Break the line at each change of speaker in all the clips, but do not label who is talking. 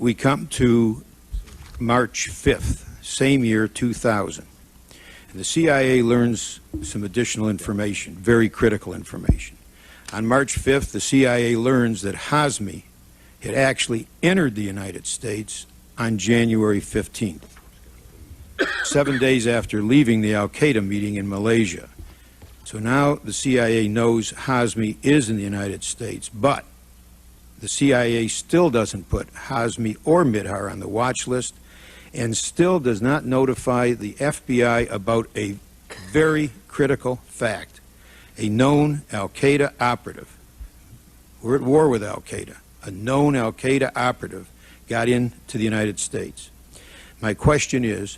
we come to March 5th, same year, 2000. And the CIA learns some additional information, very critical information. On March 5th, the CIA learns that Hazmi had actually entered the United States on January 15th, 7 days after leaving the al-Qaeda meeting in Malaysia. So now the CIA knows Hazmi is in the United States, but the CIA still doesn't put Hazmi or Mihdhar on the watch list and still does not notify the FBI about a very critical fact. A known al-Qaeda operative, we're at war with al-Qaeda, a known al-Qaeda operative got into the United States. My question is,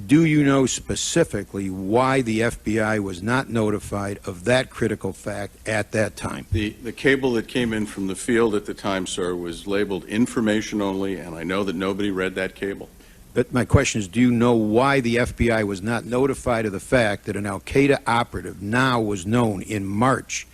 do you know specifically why the FBI was not notified of that critical fact at that time?
The cable that came in from the field at the time, sir, was labeled information only, and I know that nobody read that cable.
But my question is, do you know why the FBI was not notified of the fact that an al-Qaeda operative now was known in March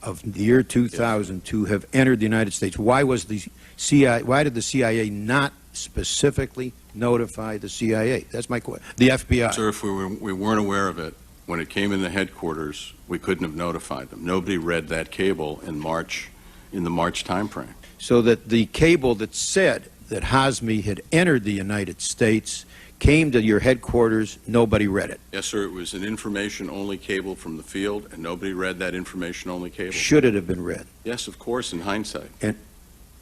of the year 2000 to have entered the United States? Why was the CIA, why did the CIA not specifically notify the CIA? That's my question. The FBI.
Sir, if we weren't aware of it, when it came in the headquarters, we couldn't have notified them. Nobody read that cable in March, in the March time frame.
So that the cable that said that Hazmi had entered the United States came to your headquarters, nobody read it?
Yes, sir. It was an information-only cable from the field, and nobody read that information-only cable.
Should it have been read?
Yes, of course, in hindsight.
And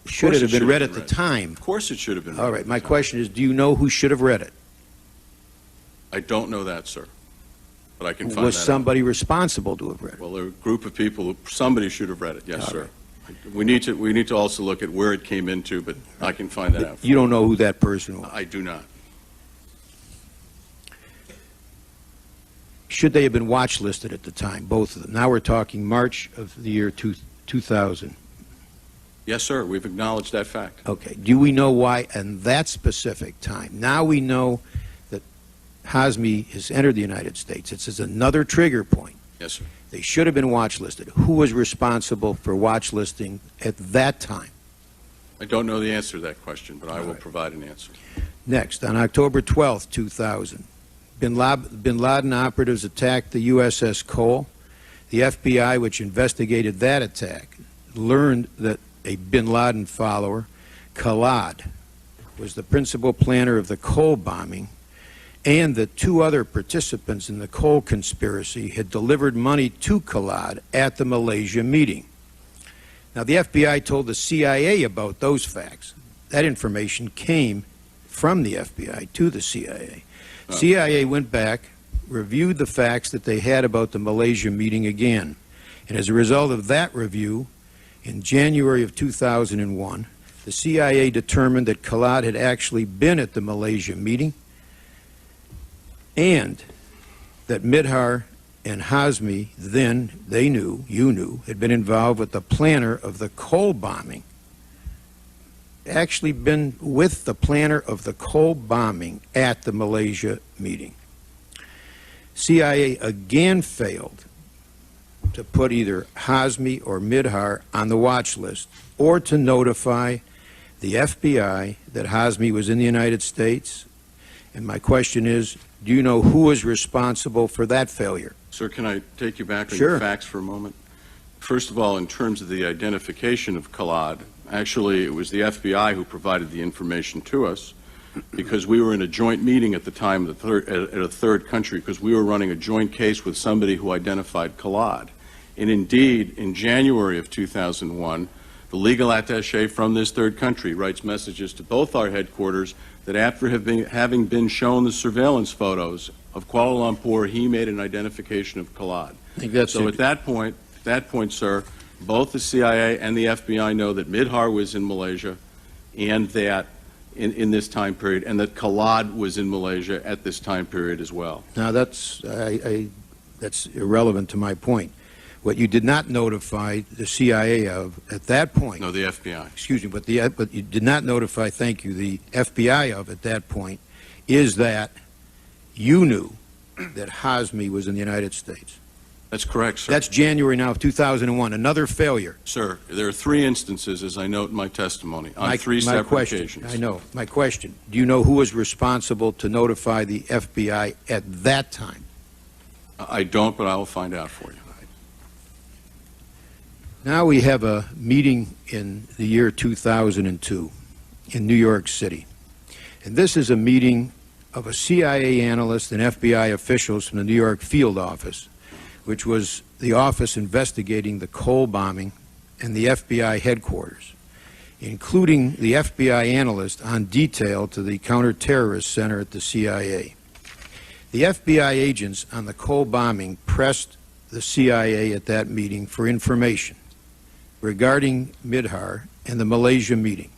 should it have been read at the time?
Of course it should have been read.
All right, my question is, do you know who should have read it?
I don't know that, sir, but I can find that out.
Was somebody responsible to have read it?
Well, there are a group of people, somebody should have read it, yes, sir. We need to also look at where it came into, but I can find that out.
You don't know who that person was?
I do not.
Should they have been watch listed at the time, both of them? Now we're talking March of the year 2000.
Yes, sir, we've acknowledged that fact.
Okay. Do we know why in that specific time? Now we know that Hazmi has entered the United States. It's another trigger point.
Yes, sir.
They should have been watch listed. Who was responsible for watch listing at that time?
I don't know the answer to that question, but I will provide an answer.
Next, on October 12th, 2000, Bin Laden operatives attacked the USS Cole. The FBI, which investigated that attack, learned that a Bin Laden follower, Khalid, was the principal planner of the Cole bombing, and that two other participants in the Cole conspiracy had delivered money to Khalid at the Malaysia meeting. Now, the FBI told the CIA about those facts. That information came from the FBI to the CIA. CIA went back, reviewed the facts that they had about the Malaysia meeting again. And as a result of that review, in January of 2001, the CIA determined that Khalid had actually been at the Malaysia meeting and that Mihdhar and Hazmi, then, they knew, you knew, had been involved with the planner of the Cole bombing. Actually been with the planner of the Cole bombing at the Malaysia meeting. CIA again failed to put either Hazmi or Mihdhar on the watch list or to notify the FBI that Hazmi was in the United States. And my question is, do you know who was responsible for that failure?
Sir, can I take you back on
Sure.
the facts for a moment? First of all, in terms of the identification of Khalid, actually it was the FBI who provided the information to us because we were in a joint meeting at the time at a third country because we were running a joint case with somebody who identified Khalid. And indeed, in January of 2001, the legal attaché from this third country writes messages to both our headquarters that after having been shown the surveillance photos of Kuala Lumpur, he made an identification of Khalid. So at that point, sir, both the CIA and the FBI know that Mihdhar was in Malaysia and that in this time period, and that Khalid was in Malaysia at this time period as well.
Now that's irrelevant to my point. What you did not notify the CIA of at that point.
No, the FBI.
Excuse me, but you did not notify, thank you, the FBI of at that point is that you knew that Hazmi was in the United States.
That's correct, sir.
That's January now of 2001. Another failure.
Sir, there are 3 instances, as I note in my testimony, on 3 separate occasions.
I know. My question, do you know who was responsible to notify the FBI at that time?
I don't, but I will find out for you.
Now we have a meeting in the year 2002 in New York City. And this is a meeting of a CIA analyst and FBI officials from the New York field office, which was the office investigating the Cole bombing and the FBI headquarters, including the FBI analyst on detail to the counterterrorist center at the CIA. The FBI agents on the Cole bombing pressed the CIA at that meeting for information regarding Mihdhar and the Malaysia meeting,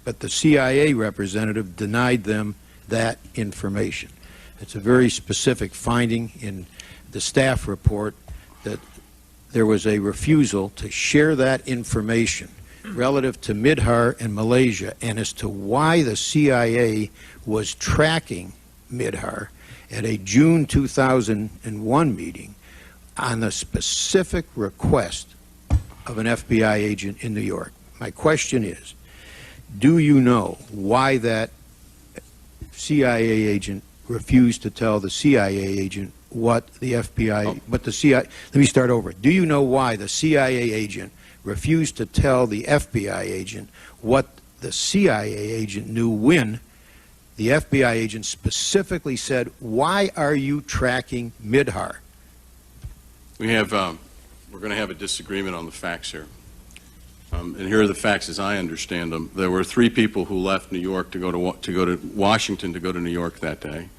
but the CIA representative denied them that information. It's a very specific finding in the staff report that there was a refusal to share that information relative to Mihdhar and Malaysia and as to why the CIA was tracking Mihdhar at a June 2001 meeting on the specific request of an FBI agent in New York. My question is, do you know why that CIA agent refused to tell the CIA agent what the FBI, what the CIA, let me start over. Do you know why the CIA agent refused to tell the FBI agent what the CIA agent knew when the FBI agent specifically said, why are you tracking Mihdhar?
We're going to have a disagreement on the facts here. And here are the facts as I understand them. There were 3 people who left New York to go to Washington to go to New York that day.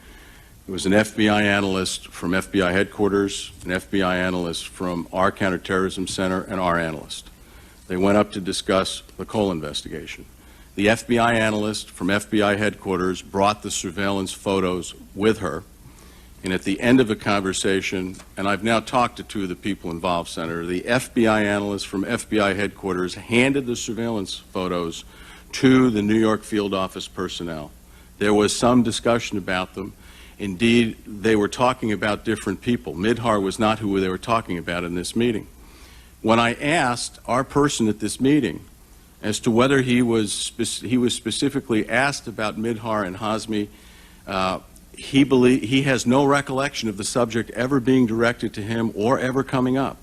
There was an FBI analyst from FBI headquarters, an FBI analyst from our counterterrorism center, and our analyst. They went up to discuss the Cole investigation. The FBI analyst from FBI headquarters brought the surveillance photos with her. And at the end of the conversation, and I've now talked to 2 of the people involved, Senator, the FBI analyst from FBI headquarters handed the surveillance photos to the New York field office personnel. There was some discussion about them. Indeed, they were talking about different people. Mihdhar was not who they were talking about in this meeting. When I asked our person at this meeting as to whether he was specifically asked about Mihdhar and Hazmi, he has no recollection of the subject ever being directed to him or ever coming up.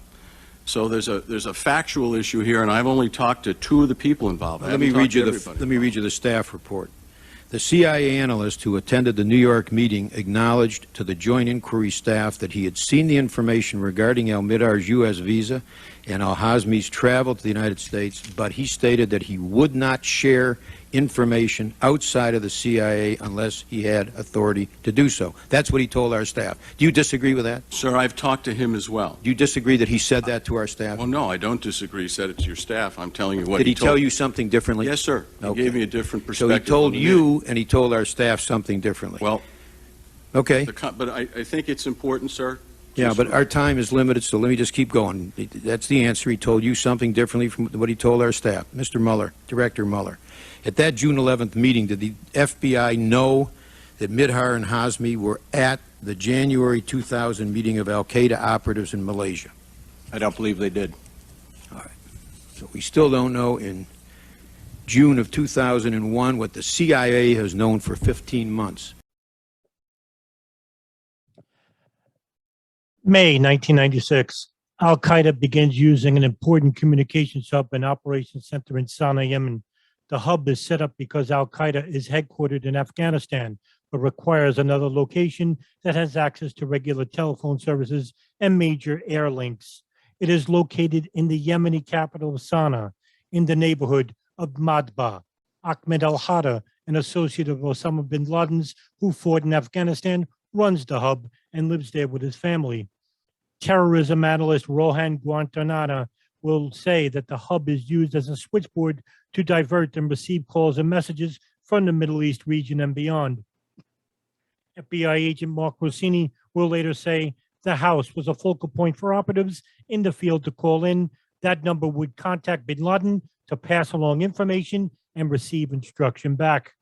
So there's a factual issue here, and I've only talked to 2 of the people involved.
Let me read you the staff report. The CIA analyst who attended the New York meeting acknowledged to the Joint Inquiry staff that he had seen the information regarding al-Mihdhar's U.S. visa and al-Hazmi's travel to the United States, but he stated that he would not share information outside of the CIA unless he had authority to do so. That's what he told our staff. Do you disagree with that?
Sir, I've talked to him as well.
Do you disagree that he said that to our staff?
Well, no, I don't disagree. He said it to your staff. I'm telling you what
Did
he
he
told.
tell you something differently?
Yes, sir. He gave me a different
So
perspective.
he told you and he told our staff something differently.
Well,
okay.
But I think it's important, sir.
Yeah, but our time is limited, so let me just keep going. That's the answer. He told you something differently from what he told our staff. Mr. Mueller, Director Mueller, at that June 11th meeting, did the FBI know that Mihdhar and Hazmi were at the January 2000 meeting of al-Qaeda operatives in Malaysia?
I don't believe they did.
All right. So we still don't know in June of 2001 what the CIA has known for 15 months.
May 1996, al-Qaeda begins using an important communications hub and operations center in Sana'a, Yemen. The hub is set up because al-Qaeda is headquartered in Afghanistan, but requires another location that has access to regular telephone services and major air links. It is located in the Yemeni capital of Sana'a, in the neighborhood of Madba. Ahmed al-Hada, an associate of Osama Bin Laden's, who fought in Afghanistan, runs the hub and lives there with his family. Terrorism analyst Rohan Guantanana will say that the hub is used as a switchboard to divert and receive calls and messages from the Middle East region and beyond. FBI agent Mark Rossini will later say the house was a focal point for operatives in the field to call in. That number would contact Bin Laden to pass along information and receive instruction back.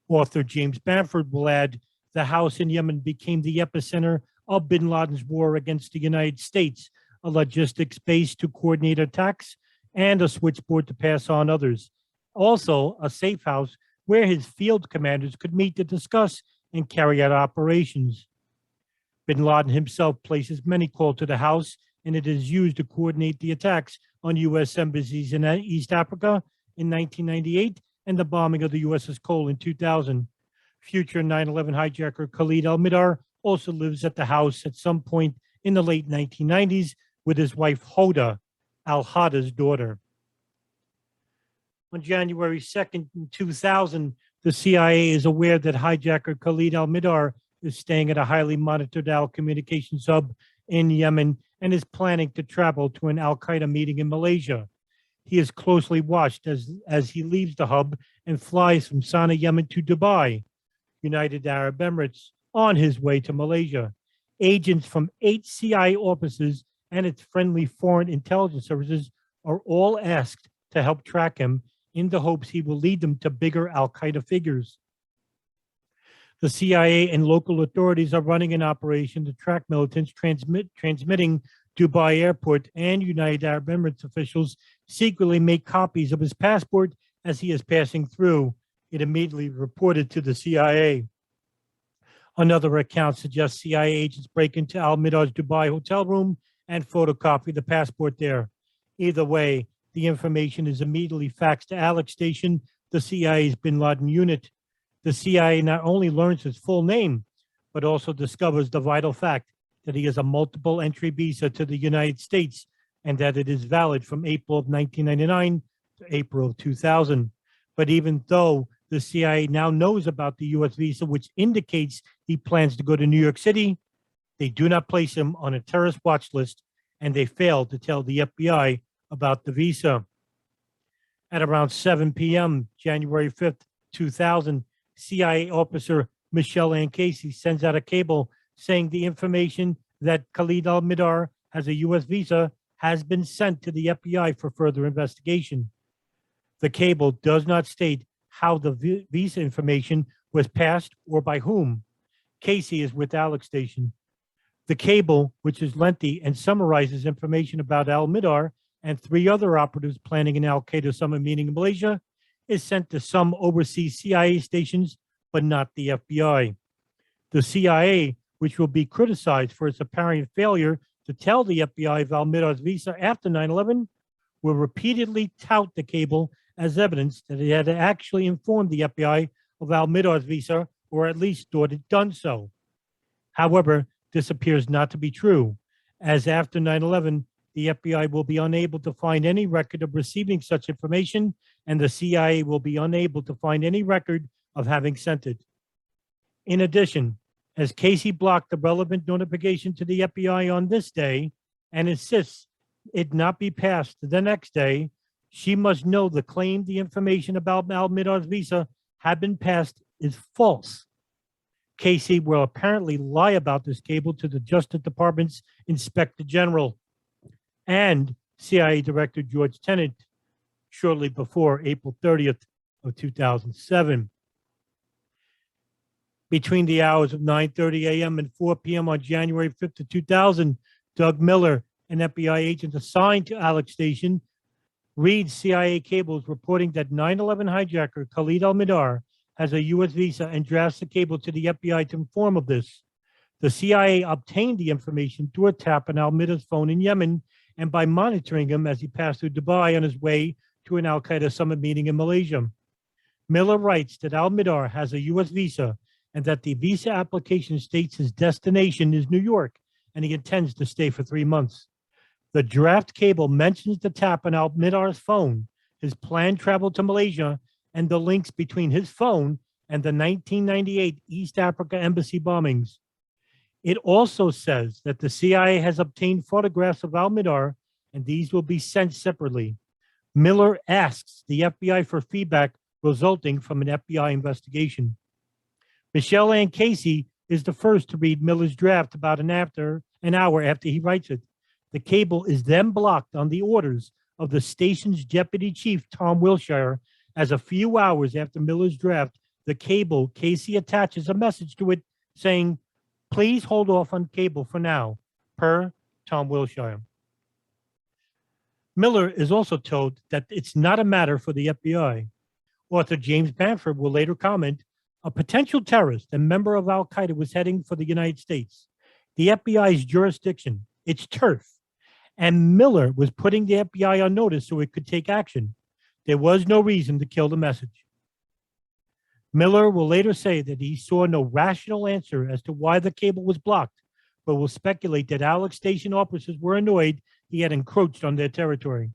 Author James Bamford will add, the house in Yemen became the epicenter of bin Laden's war against the United States, a logistics base to coordinate attacks, and a switchboard to pass on others. Also, a safe house where his field commanders could meet to discuss and carry out operations. Bin Laden himself places many calls to the house, and it is used to coordinate the attacks on U.S. embassies in East Africa in 1998 and the bombing of the USS Cole in 2000. Future 9/11 hijacker Khalid al-Mihdhar also lives at the house at some point in the late 1990s with his wife Hoda, al-Hada's daughter. On January 2nd, 2000, the CIA is aware that hijacker Khalid al-Mihdhar is staying at a highly monitored communications hub in Yemen and is planning to travel to an al-Qaeda meeting in Malaysia. He is closely watched as he leaves the hub and flies from Sana'a, Yemen to Dubai, United Arab Emirates, on his way to Malaysia. Agents from 8 CIA offices and its friendly foreign intelligence services are all asked to help track him in the hopes he will lead them to bigger al-Qaeda figures. The CIA and local authorities are running an operation to track militants transmitting Dubai Airport, and United Arab Emirates officials secretly make copies of his passport as he is passing through. It immediately reported to the CIA. Another account suggests CIA agents break into al-Mihdhar's Dubai hotel room and photocopy the passport there. Either way, the information is immediately faxed to Alex Station, the CIA's bin Laden unit. The CIA not only learns his full name, but also discovers the vital fact that he has a multiple entry visa to the United States and that it is valid from April of 1999 to April of 2000. But even though the CIA now knows about the U.S. visa, which indicates he plans to go to New York City, they do not place him on a terrorist watch list, and they fail to tell the FBI about the visa. At around 7 p.m., January 5th, 2000, CIA officer Michelle Ann Casey sends out a cable saying the information that Khalid al-Mihdhar has a U.S. visa has been sent to the FBI for further investigation. The cable does not state how the visa information was passed or by whom. Casey is with Alex Station. The cable, which is lengthy and summarizes information about al-Mihdhar and 3 other operatives planning an al-Qaeda summit meeting in Malaysia, is sent to some overseas CIA stations, but not the FBI. The CIA, which will be criticized for its apparent failure to tell the FBI of al-Mihdhar's visa after 9/11, will repeatedly tout the cable as evidence that it had actually informed the FBI of al-Mihdhar's visa, or at least thought it done so. However, this appears not to be true, as after 9/11, the FBI will be unable to find any record of receiving such information, and the CIA will be unable to find any record of having sent it. In addition, as Casey blocked the relevant notification to the FBI on this day and insists it not be passed the next day, she must know the claim the information about al-Mihdhar's visa had been passed is false. Casey will apparently lie about this cable to the Justice Department's Inspector General and CIA Director George Tenet shortly before April 30th of 2007. Between the hours of 9:30 a.m. and 4 p.m. on January 5th of 2000, Doug Miller, an FBI agent assigned to Alex Station, reads CIA cables reporting that 9/11 hijacker Khalid al-Mihdhar has a U.S. visa and drafts the cable to the FBI to inform of this. The CIA obtained the information through a tap on al-Mihdhar's phone in Yemen and by monitoring him as he passed through Dubai on his way to an al-Qaeda summit meeting in Malaysia. Miller writes that al-Mihdhar has a U.S. visa and that the visa application states his destination is New York and he intends to stay for 3 months. The draft cable mentions the tap on al-Mihdhar's phone, his planned travel to Malaysia, and the links between his phone and the 1998 East Africa embassy bombings. It also says that the CIA has obtained photographs of al-Mihdhar, and these will be sent separately. Miller asks the FBI for feedback resulting from an FBI investigation. Michelle Ann Casey is the first to read Miller's draft about an hour after he writes it. The cable is then blocked on the orders of the station's deputy chief, Tom Wilshire, as a few hours after Miller's draft, the cable, Casey attaches a message to it saying, Please hold off on cable for now, per Tom Wilshire. Miller is also told that it's not a matter for the FBI. Author James Bamford will later comment, a potential terrorist and member of al-Qaeda was heading for the United States, the FBI's jurisdiction, its turf, and Miller was putting the FBI on notice so it could take action. There was no reason to kill the message. Miller will later say that he saw no rational answer as to why the cable was blocked, but will speculate that Alex station officers were annoyed he had encroached on their territory.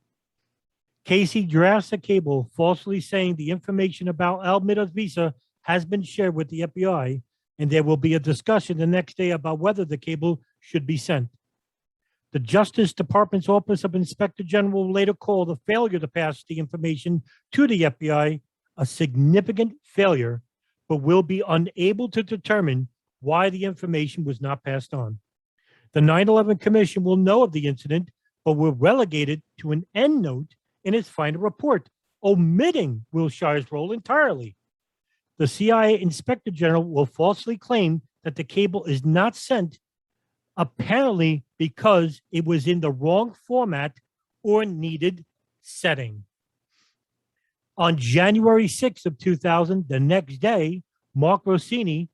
Casey drafts a cable falsely saying the information about al-Mihdhar's visa has been shared with the FBI, and there will be a discussion the next day about whether the cable should be sent. The Justice Department's Office of Inspector General will later call the failure to pass the information to the FBI a significant failure, but will be unable to determine why the information was not passed on. The 9/11 Commission will know of the incident, but will relegate it to an endnote in its final report, omitting Wilshire's role entirely. The CIA Inspector General will falsely claim that the cable is not sent, apparently because it was in the wrong format or needed setting. On January 6th of 2000, the next day, Mark Rossini,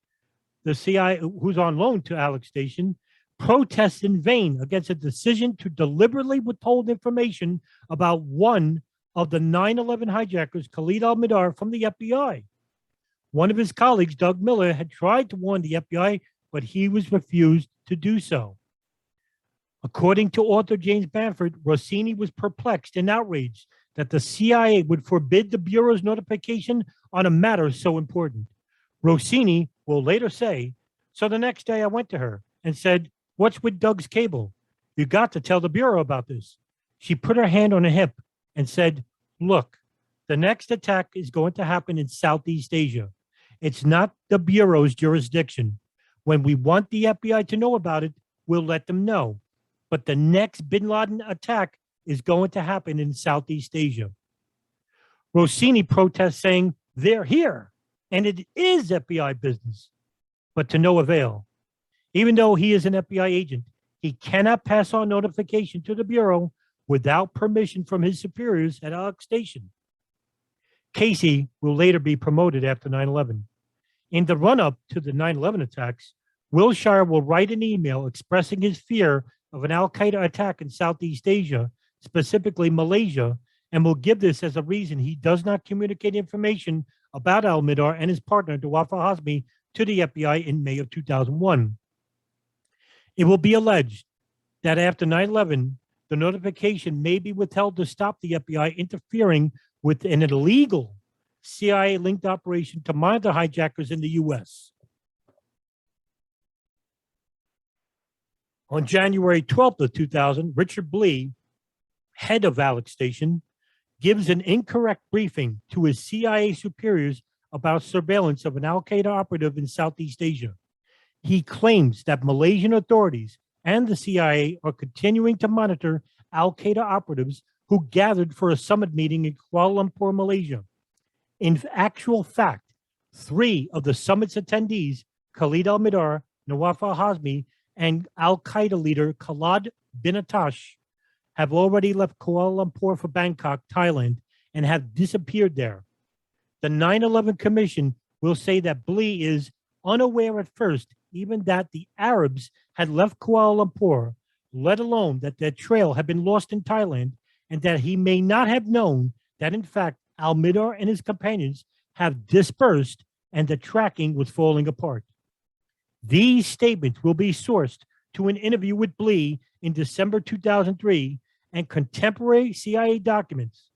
the CIA, who's on loan to Alex Station, protests in vain against a decision to deliberately withhold information about one of the 9/11 hijackers, Khalid al-Mihdhar, from the FBI. One of his colleagues, Doug Miller, had tried to warn the FBI, but he was refused to do so. According to author James Bamford, Rossini was perplexed and outraged that the CIA would forbid the Bureau's notification on a matter so important. Rossini will later say, so the next day I went to her and said, what's with Doug's cable? You got to tell the Bureau about this. She put her hand on her hip and said, look, the next attack is going to happen in Southeast Asia. It's not the Bureau's jurisdiction. When we want the FBI to know about it, we'll let them know. But the next Bin Laden attack is going to happen in Southeast Asia. Rossini protests saying, they're here, and it is FBI business, but to no avail. Even though he is an FBI agent, he cannot pass on notification to the Bureau without permission from his superiors at Alex Station. Casey will later be promoted after 9/11. In the run-up to the 9/11 attacks, Wilshire will write an email expressing his fear of an al-Qaeda attack in Southeast Asia, specifically Malaysia, and will give this as a reason he does not communicate information about al-Mihdhar and his partner, Nawaf al-Hazmi, to the FBI in May of 2001. It will be alleged that after 9/11, the notification may be withheld to stop the FBI interfering with an illegal CIA-linked operation to monitor hijackers in the U.S. On January 12th of 2000, Richard Blee, head of Alex Station, gives an incorrect briefing to his CIA superiors about surveillance of an al-Qaeda operative in Southeast Asia. He claims that Malaysian authorities and the CIA are continuing to monitor al-Qaeda operatives who gathered for a summit meeting in Kuala Lumpur, Malaysia. In actual fact, 3 of the summit's attendees, Khalid al-Mihdhar, Nawaf al-Hazmi, and al-Qaeda leader Khalid bin Atash, have already left Kuala Lumpur for Bangkok, Thailand, and have disappeared there. The 9/11 Commission will say that Blee is unaware at first even that the Arabs had left Kuala Lumpur, let alone that their trail had been lost in Thailand, and that he may not have known that in fact al-Mihdhar and his companions have dispersed and the tracking was falling apart. These statements will be sourced to an interview with Blee in December 2003 and contemporary CIA documents.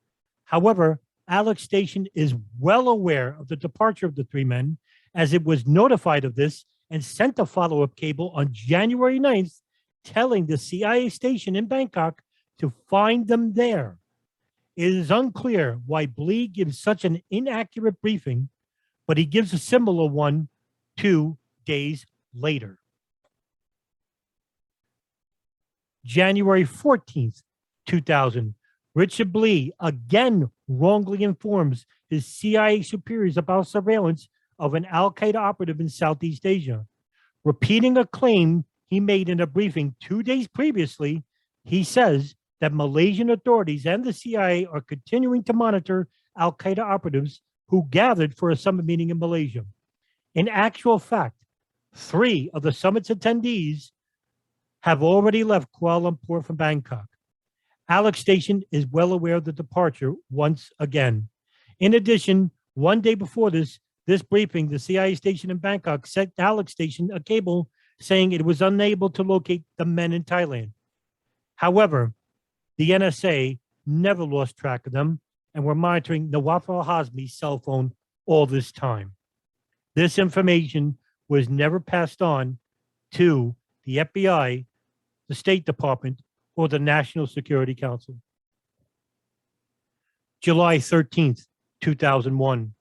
However, Alex Station is well aware of the departure of the 3 men, as it was notified of this and sent a follow-up cable on January 9th, telling the CIA station in Bangkok to find them there. It is unclear why Blee gives such an inaccurate briefing, but he gives a similar one 2 days later. January 14th, 2000, Richard Blee again wrongly informs his CIA superiors about surveillance of an al-Qaeda operative in Southeast Asia. Repeating a claim he made in a briefing 2 days previously, he says that Malaysian authorities and the CIA are continuing to monitor al-Qaeda operatives who gathered for a summit meeting in Malaysia. In actual fact, 3 of the summit's attendees have already left Kuala Lumpur from Bangkok. Alex Station is well aware of the departure once again. In addition, 1 day before this briefing, the CIA station in Bangkok sent Alex Station a cable saying it was unable to locate the men in Thailand. However, the NSA never lost track of them and were monitoring Nawaf al-Hazmi's cell phone all this time. This information was never passed on to the FBI, the State Department, or the National Security Council. July 13th, 2001.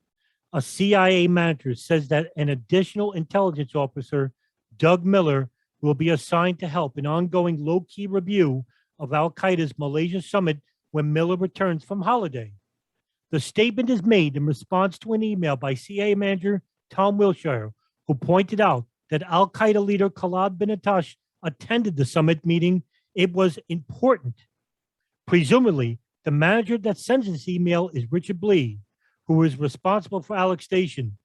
A CIA manager says that an additional intelligence officer, Doug Miller, will be assigned to help an ongoing low-key review of al-Qaeda's Malaysia summit when Miller returns from holiday. The statement is made in response to an email by CIA manager Tom Wilshire, who pointed out that al-Qaeda leader Khalid bin Atash attended the summit meeting. It was important. Presumably, the manager that sends this email is Richard Blee, who is responsible for Alex Station.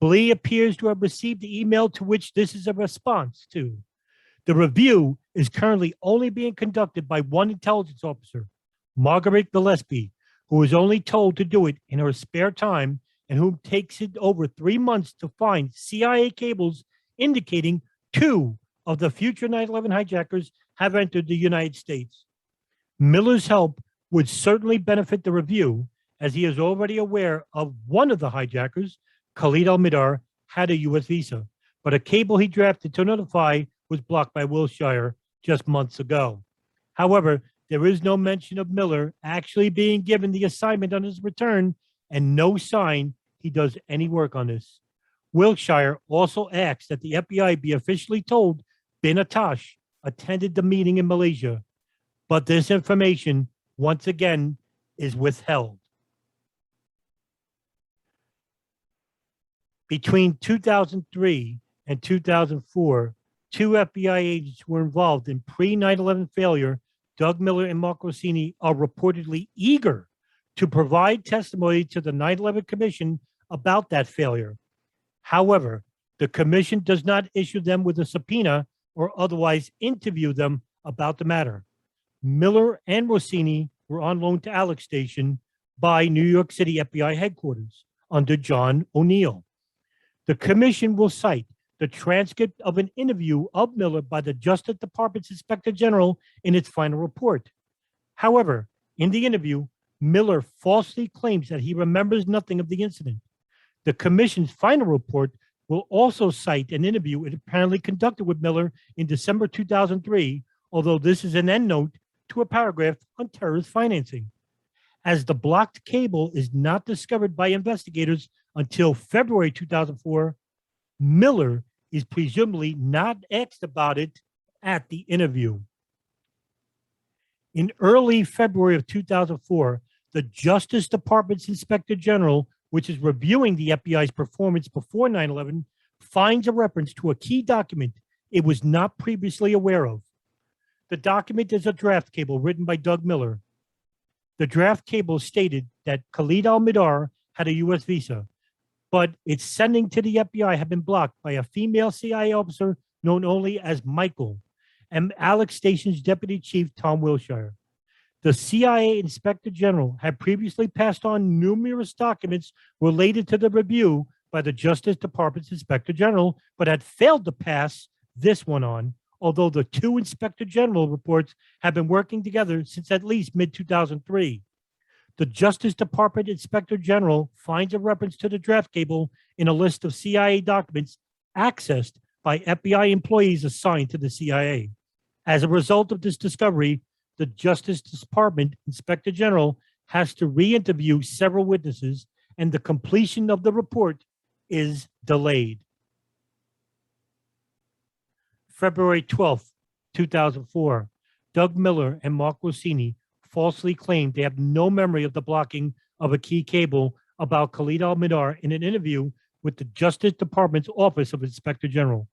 Blee appears to have received the email to which this is a response to. The review is currently only being conducted by one intelligence officer, Margaret Gillespie, who is only told to do it in her spare time and who takes it over 3 months to find CIA cables indicating 2 of the future 9/11 hijackers have entered the United States. Miller's help would certainly benefit the review, as he is already aware of one of the hijackers, Khalid al-Mihdhar, had a U.S. visa, but a cable he drafted to notify was blocked by Wilshire just months ago. However, there is no mention of Miller actually being given the assignment on his return and no sign he does any work on this. Wilshire also asks that the FBI be officially told bin Atash attended the meeting in Malaysia, but this information, once again, is withheld. Between 2003 and 2004, 2 FBI agents were involved in pre-9/11 failure. Doug Miller and Mark Rossini are reportedly eager to provide testimony to the 9/11 Commission about that failure. However, the commission does not issue them with a subpoena or otherwise interview them about the matter. Miller and Rossini were on loan to Alex Station by New York City FBI headquarters under John O'Neill. The commission will cite the transcript of an interview of Miller by the Justice Department's Inspector General in its final report. However, in the interview, Miller falsely claims that he remembers nothing of the incident. The commission's final report will also cite an interview it apparently conducted with Miller in December 2003, although this is an endnote to a paragraph on terrorist financing. As the blocked cable is not discovered by investigators until February 2004, Miller is presumably not asked about it at the interview. In early February of 2004, the Justice Department's Inspector General, which is reviewing the FBI's performance before 9/11, finds a reference to a key document it was not previously aware of. The document is a draft cable written by Doug Miller. The draft cable stated that Khalid al-Mihdhar had a U.S. visa, but its sending to the FBI had been blocked by a female CIA officer known only as Michael and Alex Station's deputy chief, Tom Wilshire. The CIA Inspector General had previously passed on numerous documents related to the review by the Justice Department's Inspector General, but had failed to pass this one on, although the 2 Inspector General reports have been working together since at least mid-2003. The Justice Department Inspector General finds a reference to the draft cable in a list of CIA documents accessed by FBI employees assigned to the CIA. As a result of this discovery, the Justice Department Inspector General has to re-interview several witnesses, and the completion of the report is delayed. February 12th, 2004, Doug Miller and Mark Rossini falsely claimed they have no memory of the blocking of a key cable about Khalid al-Mihdhar in an interview with the Justice Department's Office of Inspector General.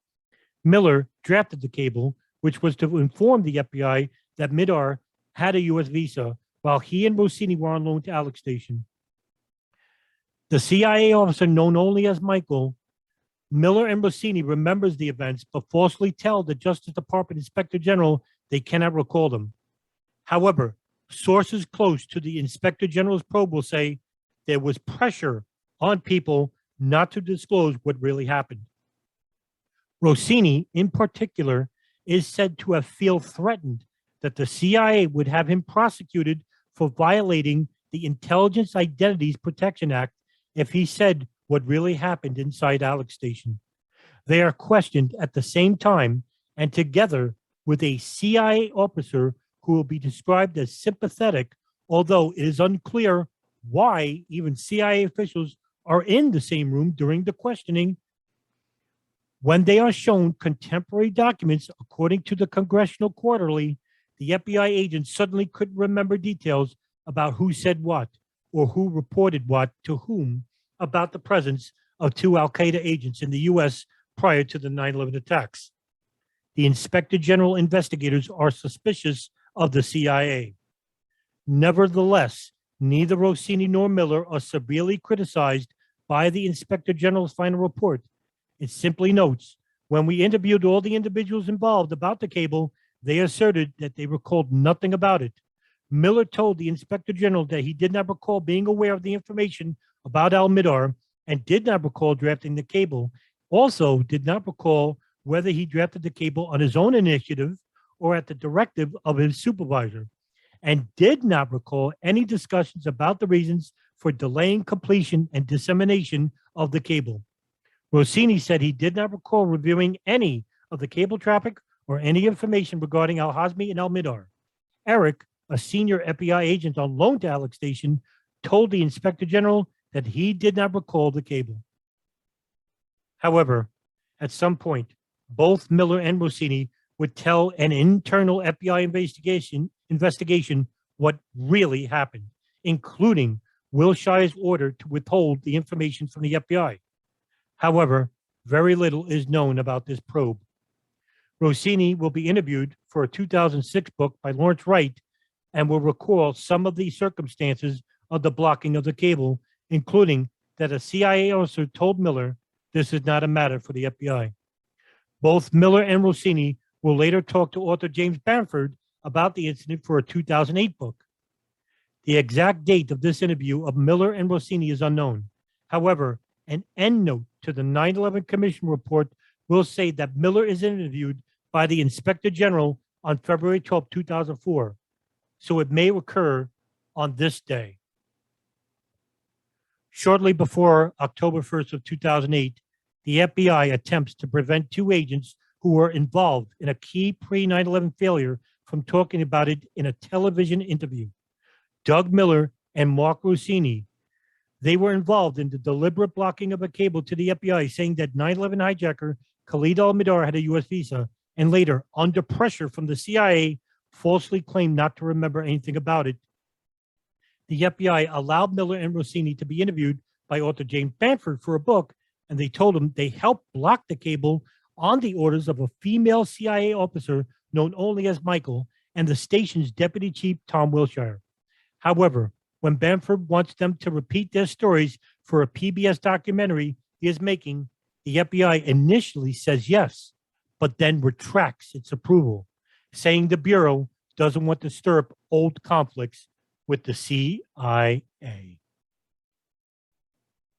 Miller drafted the cable, which was to inform the FBI that Mihdhar had a U.S. visa while he and Rossini were on loan to Alex Station. The CIA officer known only as Michael, Miller and Rossini remembers the events but falsely tell the Justice Department Inspector General they cannot recall them. However, sources close to the Inspector General's probe will say there was pressure on people not to disclose what really happened. Rossini, in particular, is said to have felt threatened that the CIA would have him prosecuted for violating the Intelligence Identities Protection Act if he said what really happened inside Alex Station. They are questioned at the same time and together with a CIA officer who will be described as sympathetic, although it is unclear why even CIA officials are in the same room during the questioning. When they are shown contemporary documents, according to the Congressional Quarterly, the FBI agents suddenly couldn't remember details about who said what or who reported what to whom about the presence of two al-Qaeda agents in the U.S. prior to the 9/11 attacks. The Inspector General investigators are suspicious of the CIA. Nevertheless, neither Rossini nor Miller are severely criticized by the Inspector General's final report. It simply notes, when we interviewed all the individuals involved about the cable, they asserted that they recalled nothing about it. Miller told the Inspector General that he did not recall being aware of the information about al-Mihdhar and did not recall drafting the cable. Also did not recall whether he drafted the cable on his own initiative or at the directive of his supervisor, and did not recall any discussions about the reasons for delaying completion and dissemination of the cable. Rossini said he did not recall reviewing any of the cable traffic or any information regarding al-Hazmi and al-Mihdhar. Eric, a senior FBI agent on loan to Alex Station, told the Inspector General that he did not recall the cable. However, at some point, both Miller and Rossini would tell an internal FBI investigation what really happened, including Wilshire's order to withhold the information from the FBI. However, very little is known about this probe. Rossini will be interviewed for a 2006 book by Lawrence Wright and will recall some of the circumstances of the blocking of the cable, including that a CIA officer told Miller this is not a matter for the FBI. Both Miller and Rossini will later talk to author James Bamford about the incident for a 2008 book. The exact date of this interview of Miller and Rossini is unknown. However, an endnote to the 9/11 Commission report will say that Miller is interviewed by the Inspector General on February 12, 2004, so it may occur on this day. Shortly before October 1st of 2008, the FBI attempts to prevent two agents who were involved in a key pre-9/11 failure from talking about it in a television interview. Doug Miller and Mark Rossini. They were involved in the deliberate blocking of a cable to the FBI, saying that 9/11 hijacker Khalid al-Mihdhar had a U.S. visa, and later, under pressure from the CIA, falsely claimed not to remember anything about it. The FBI allowed Miller and Rossini to be interviewed by author James Bamford for a book, and they told him they helped block the cable on the orders of a female CIA officer known only as Michael and the station's deputy chief, Tom Wilshire. However, when Bamford wants them to repeat their stories for a PBS documentary he is making, the FBI initially says yes, but then retracts its approval, saying the Bureau doesn't want to stir up old conflicts with the CIA.